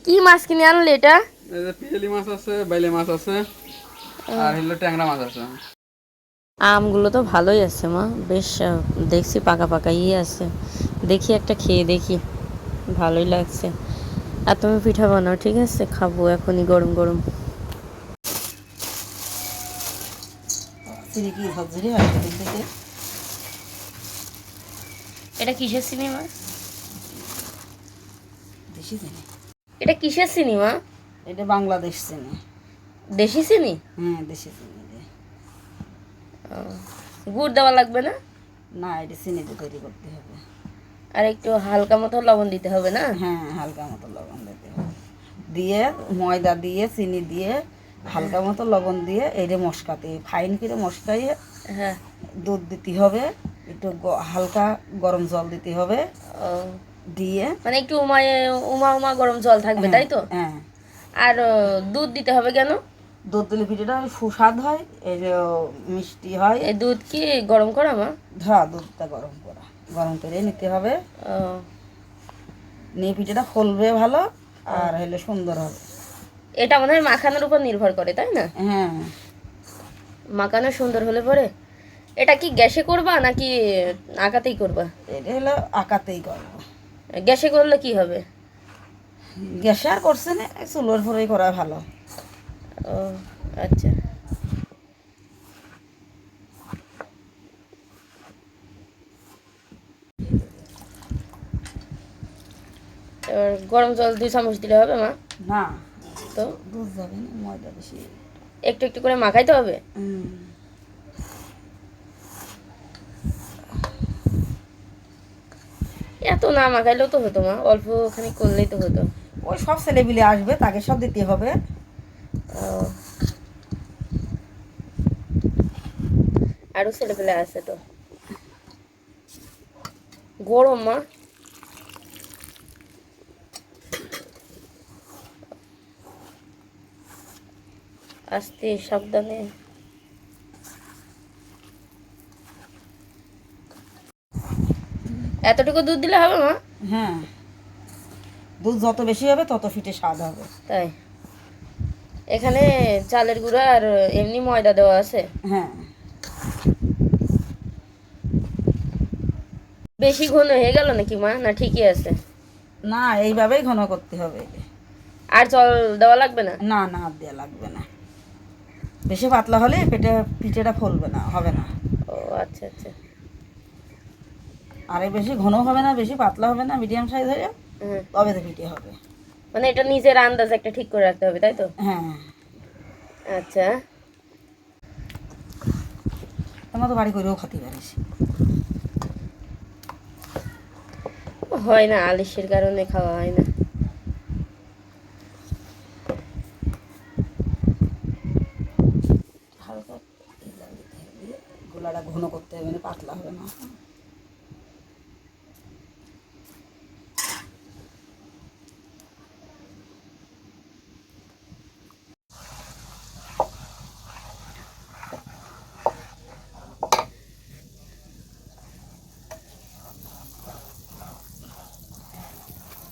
কি মাছ কিনে আনলে এটা? এই যে পিয়ালি মাছ আছে, বাইলে মাছ আছে, আর হলো ট্যাংরা মাছ আছে। আমগুলো তো ভালোই আছে মা, বেশ দেখছি পাকা পাকা আছে। দেখি একটা খেয়ে দেখি, ভালোই লাগছে। আর তুমি পিঠা বানাও, ঠিক আছে? খাবো এখনই গরম গরম। এটা কিসের চিনি মা? দেশি চিনি। এটা কিসের চিনি মা? এটা বাংলাদেশ চিনি। দেশি চিনি? হ্যাঁ, দেশি চিনি। গুড় দেওয়া লাগবে না? না, এটা চিনিতে তৈরি করতে হবে। আর একটু হালকা মতো লবণ দিতে হবে না? হ্যাঁ, হালকা মতো লবণ দিতে হবে। দিয়ে ময়দা দিয়ে চিনি দিয়ে হালকা মতো লবণ দিয়ে এইটা মশকাতে ফাইন করে মশকাইয়ে হ্যাঁ। দুধ দিতে হবে, একটু হালকা গরম জল দিতে হবে। ও, দিয়ে মানে একটু উমা উমা গরম জল থাকবে, তাই তো? হ্যাঁ। আর দুধ দিতে হবে কেন? দুধ দিলে পিঠাটা সুস্বাদ হয়, এই যে মিষ্টি হয়। এই দুধ কি গরম করা মা? হ্যাঁ, দুধটা গরম করে নিতে হবে। ও, নিয়ে পিঠাটা ফুলবে ভালো, আর হলে সুন্দর হবে। এটা মনে হয় মাখানোর উপর নির্ভর করে, তাই না? হ্যাঁ। মাখানো সুন্দর হলে পরে এটা কি গ্যাসে করবা নাকি আকাতেই করবা? এটা হলো আকাতেই করবো। গ্যাসে করলে কি হবে? গ্যাসে আর করছে না, চুলোর পরেই করা ভালো। ও আচ্ছা। এবার গরম জল 2 চামচ দিলে হবে মা? না, তো দুধ যাবে না, ময়দা বেশি। একটু একটু করে মাখাইতে হবে? এত না মাখাইলেও তো হতো মা, অল্প খানি করলেই তো হতো। ওই সব ছেলেপিলে আসবে, তাকে সব দিতে হবে। ও, আরো ছেলে পেলে আছে তো। গরম মা। আস্তে সাবধানে। এতটুকু দুধ দিলে হবে মা? হ্যাঁ, দুধ যত বেশি হবে তত ফিটে স্বাদ হবে। তাই? এখানে চালের গুঁড়া আর এমনি ময়দা দেওয়া আছে? হ্যাঁ। বেশি ঘন হয়ে গেল নাকি মা, না ঠিকই আছে? না, এইভাবেই ঘন করতে হবে। আর জল দেওয়া লাগবে না? না না, আর দেওয়া লাগবে না। বেশি পাতলা হলে পিঠেটা ফুলবে না, হবে না। ও আচ্ছা আচ্ছা। আর বেশি ঘন হবে না, বেশি পাতলা হবে না, মিডিয়াম সাইজ হয়ে তবে তো পিঠে হবে। মানে এটা নিজের আন্দাজ একটা ঠিক করে রাখতে হবে, তাই তো? হ্যাঁ। আচ্ছা। তোমার তো বাড়ি করেও খেতে পারিস। হয় না, আলিশের কারণে খাওয়া হয় না। হালকা গোলাটা ঘন করতে হবে, মানে পাতলা হবে না।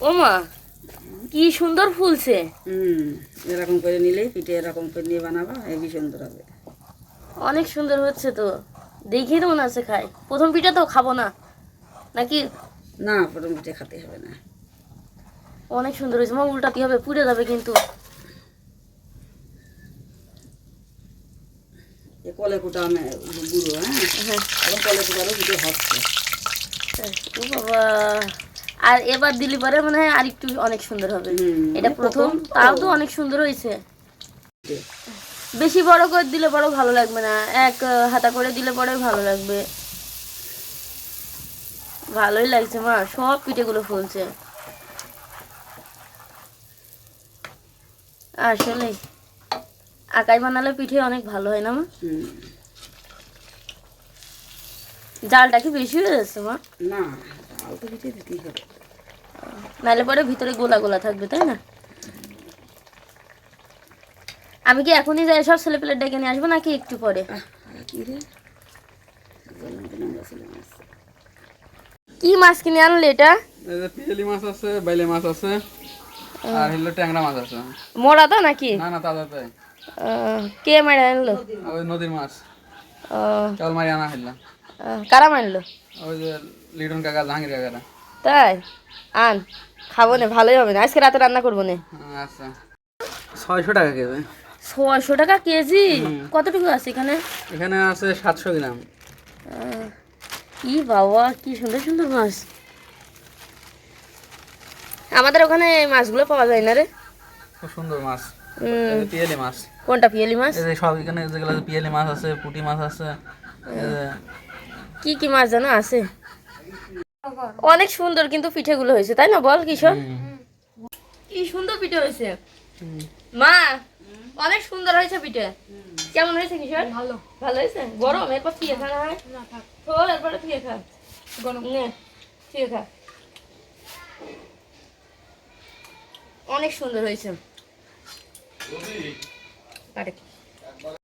ও মা, কি সুন্দর ফুলছে। এরকম করে নিলেই পিঠে এরকম করে নিয়ে বানাবা, হেবি সুন্দর হবে। অনেক সুন্দর হচ্ছে তো, দেখেই তো মনে আছে খাই। প্রথম পিঠা তো খাবো না নাকি? না, প্রথম পিঠে খেতে হবে না। অনেক সুন্দর হয়েছে মা, উল্টাতে হবে, পুড়ে যাবে কিন্তু। এ কলে কুটা গুঁড়ো। হ্যাঁ, এখন কলে কুটারও পিঠে হচ্ছে। ও বাবা, আর এবার দিলি পরে মনে হয় আর একটু অনেক সুন্দর হবে। এটা প্রথম, তাও তো অনেক সুন্দর হয়েছে। বেশি বড় করে দিলে বড় ভালো লাগবে না, এক হাতা করে দিলে পরে ভালো লাগবে। ভালোই লাগছে মা, সব পিঠেগুলো ফুলছে আসলে। আকাই বানালে পিঠে অনেক ভালো হয় না মা? জালটা কি বেশি হয়ে যাচ্ছে মা? না, জাল তো পিঠে দিতেই হবে, নাহলে পরে ভিতরে গোলা গোলা থাকবে, তাই না? আমি কি এখনই যাই সব ছেলে পেলে ডেকে নিয়ে আসবো নাকি একটু পরে? কি মাছ কিনে আনলে এটা? এই যে পিয়ালি মাছ আছে, বাইলে মাছ আছে, আর হলো ট্যাংরা মাছ আছে। মোড়া তো নাকি? না না, তাজা তাই। কে মারে আনলো? ওই নদীর মাছ আহ, চাল মারি আনা হইলো। কারা মারলো? ওই যে লিটন কাকা, জাহাঙ্গীর কাকারা। তাই আন, খাবো না, ভালোই হবে না, আজকে রাতে রান্না করবো না। আচ্ছা, 600 টাকা কেজি। 600 টাকা কেজি? কতটুকু আছে এখানে? এখানে আছে 700 গ্রাম। ই বাবা, কি সুন্দর সুন্দর মাছ। আমাদের ওখানে এই মাছগুলো পাওয়া যায় না রে। খুব সুন্দর মাছ। হুম। এই যে পিয়ালি মাছ। কোনটা পিয়ালি মাছ? এই যে সব এখানে যেগুলো আছে, পিয়ালি মাছ আছে, পুঁটি মাছ আছে। এই যে কি কি মাছ জানো আছে? অনেক সুন্দর কিন্তু পিঠেগুলো হয়েছে, তাই না বল কিশোর? কি সুন্দর পিঠে হয়েছে মা, অনেক সুন্দর হয়েছে পিঠে। কেমন হয়েছে কিশোর? ভালো। ভালো হয়েছে? গরম? এরপর ফিরে খা না হয়? তোর এরপরে ফিরে খা, গরম নে, ফিরে খা। অনেক সুন্দর হয়েছে। আরে